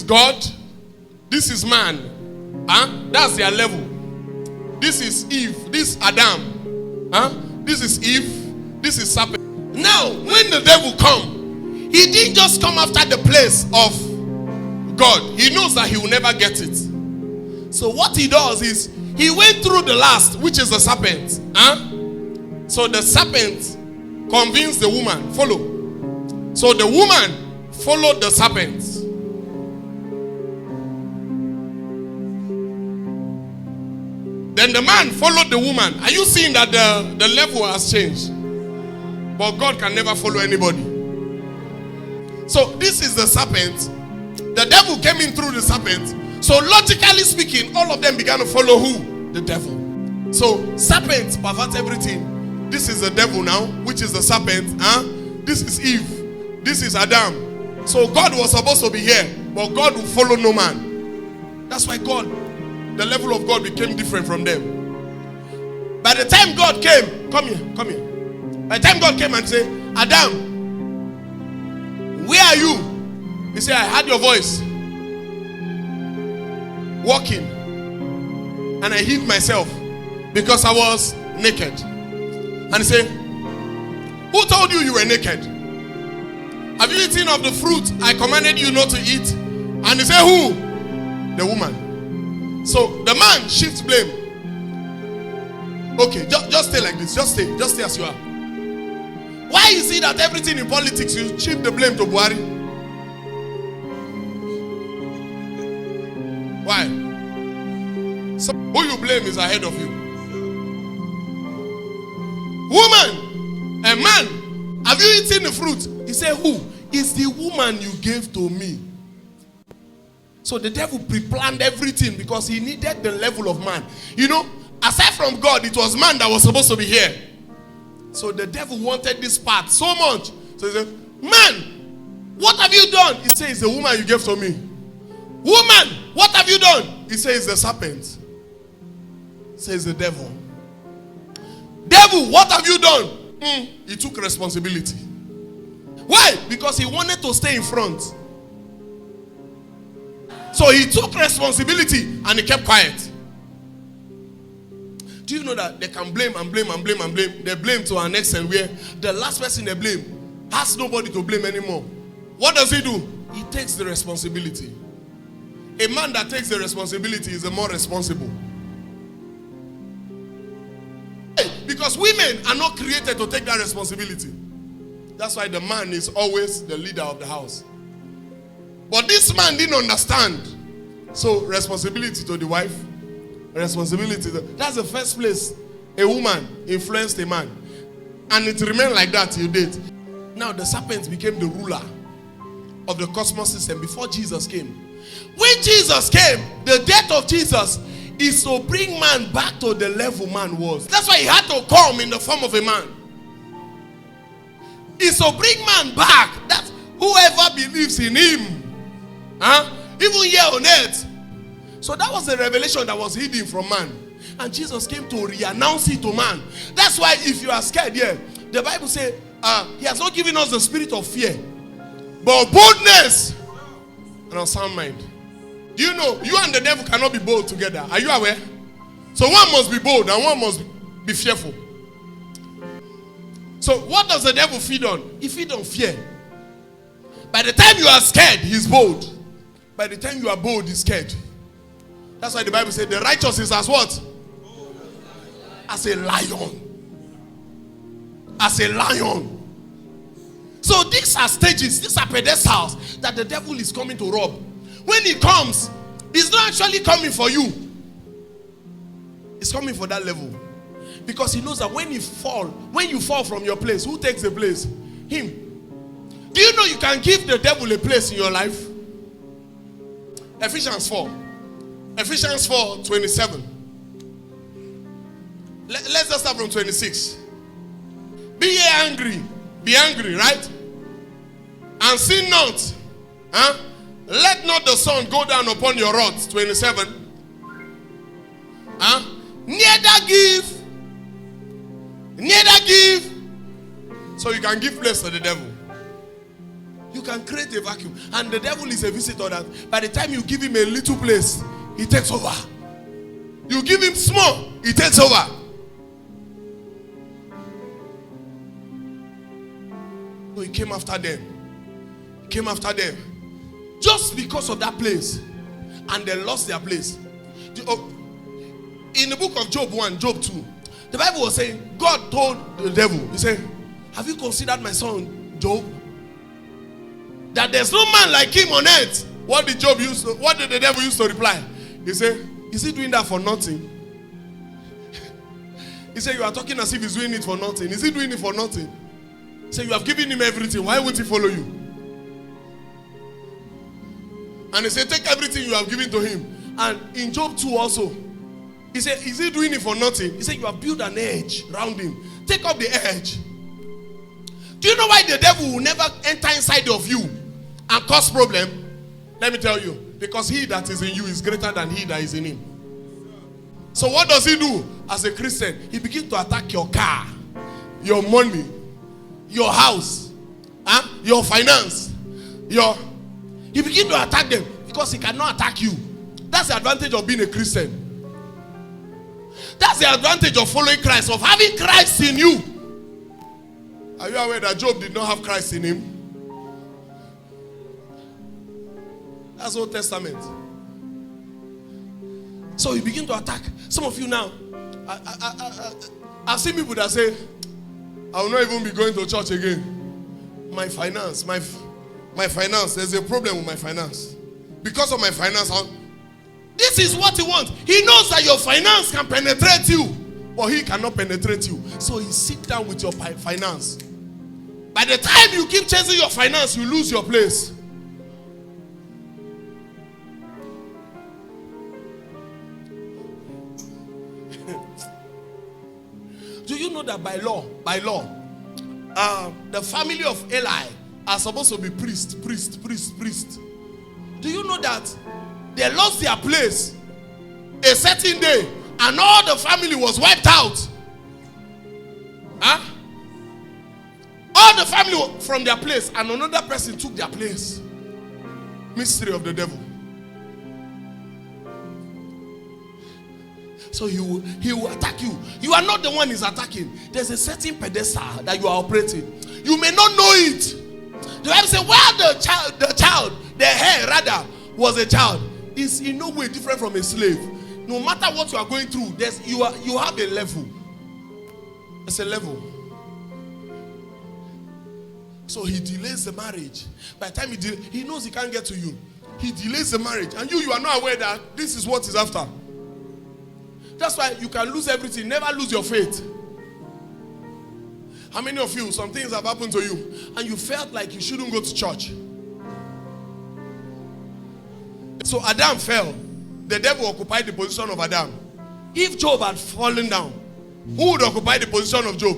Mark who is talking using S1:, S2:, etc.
S1: God. This is man. That's their level. This is Eve. This is Adam. This is Eve. This is serpent. Now, when the devil come, he didn't just come after the place of God. He knows that he will never get it. So what he does is, he went through the last, which is the serpent. So the serpent convinced the woman. Follow. So the woman followed the serpent. Then the man followed the woman. Are you seeing that the level has changed? But God can never follow anybody. So this is the serpent. The devil came in through the serpent. So logically speaking, all of them began to follow who? The devil. So serpent perverts everything. This is the devil now, which is the serpent. This is Eve. This is Adam. So God was supposed to be here, but God will follow no man. That's why God, the level of God became different from them. By the time God came, come here. By the time God came and said, Adam, where are you? He said, I heard your voice walking, and I hid myself because I was naked. And he said, who told you you were naked? Have you eaten of the fruit I commanded you not to eat? And he said, who? The woman. So the man shifts blame. Okay, just stay like this. Just stay as you are. Why is it that everything in politics you shift the blame to Buhari? Why? So who you blame is ahead of you. Woman, a man, have you eaten the fruit? He said, who? It's the woman you gave to me. So the devil pre-planned everything because he needed the level of man. You know, aside from God, it was man that was supposed to be here. So the devil wanted this part so much. So he said, man, what have you done? He says, the woman you gave to me. Woman, what have you done? He says, the serpent. Says the devil. Devil, what have you done? He took responsibility. Why? Because he wanted to stay in front. So he took responsibility and he kept quiet. Do you know that they can blame and blame and blame and blame? They blame to an extent where the last person they blame has nobody to blame anymore. What does he do? He takes the responsibility. A man that takes the responsibility is the more responsible. Because women are not created to take that responsibility. That's why the man is always the leader of the house. But this man didn't understand. So responsibility to the wife. Responsibility. That's the first place a woman influenced a man. And it remained like that till date. Now the serpent became the ruler of the cosmos system before Jesus came. When Jesus came, the death of Jesus is to bring man back to the level man was. That's why he had to come in the form of a man. It's to bring man back. That whoever believes in him, even here on earth. So that was the revelation that was hidden from man. And Jesus came to re-announce it to man. That's why if you are scared here, the Bible says he has not given us the spirit of fear, but boldness and a sound mind. Do you know you and the devil cannot be bold together? Are you aware? So one must be bold and one must be fearful. So what does the devil feed on? He feeds on fear. By the time you are scared, he's bold. By the time you are bold, he's scared. That's why the Bible said the righteous is as what? As a lion. As a lion. So these are stages, these are pedestals that the devil is coming to rob. When he comes, he's not actually coming for you. He's coming for that level. Because he knows that when you fall from your place, who takes the place? Him. Do you know you can give the devil a place in your life? Ephesians 4. Ephesians 4:27. Let's just start from 26. Be ye angry. Be angry, right? And sin not. Let not the sun go down upon your wrath. 27. Neither give. So you can give place to the devil. You can create a vacuum. And the devil is a visitor that by the time you give him a little place, he takes over. You give him small, he takes over. So he came after them. He came after them. Just because of that place. And they lost their place. In the book of Job 1, Job 2, the Bible was saying, God told the devil, he said, have you considered my son Job? That there's no man like him on earth. What did the devil use to reply? He said, is he doing that for nothing? He said, you are talking as if he's doing it for nothing. Is he doing it for nothing? He said, you have given him everything. Why won't he follow you? And he said, take everything you have given to him. And in Job 2 also, he said, is he doing it for nothing? He said, you have built an edge around him. Take up the edge. Do you know why the devil will never enter inside of you and cause problem? Let me tell you. Because he that is in you is greater than he that is in him. So what does he do as a Christian? He begins to attack your car, your money, your house, your finance. He begins to attack them because he cannot attack you. That's the advantage of being a Christian. That's the advantage of following Christ, of having Christ in you. Are you aware that Job did not have Christ in him? That's Old Testament. So he begin to attack. Some of you now, I've seen people that say, I will not even be going to church again. My finance, my finance, there's a problem with my finance. Because of my finance, this is what he wants. He knows that your finance can penetrate you, but he cannot penetrate you. So he sit down with your finance. By the time you keep chasing your finance, you lose your place. Do you know that by law, the family of Eli are supposed to be priest. Do you know that they lost their place a certain day and all the family was wiped out? All the family from their place and another person took their place. Mystery of the devil. So he will attack you. You are not the one he's attacking. There's a certain pedestal that you are operating. You may not know it. The Bible says, well, the heir was a child, is in no way different from a slave. No matter what you are going through, you have a level. It's a level. So he delays the marriage. By the time he knows he can't get to you. He delays the marriage. And you are not aware that this is what he's after. That's why you can lose everything. Never lose your faith. How many of you, some things have happened to you and you felt like you shouldn't go to church? So Adam fell. The devil occupied the position of Adam. If Job had fallen down, who would occupy the position of Job?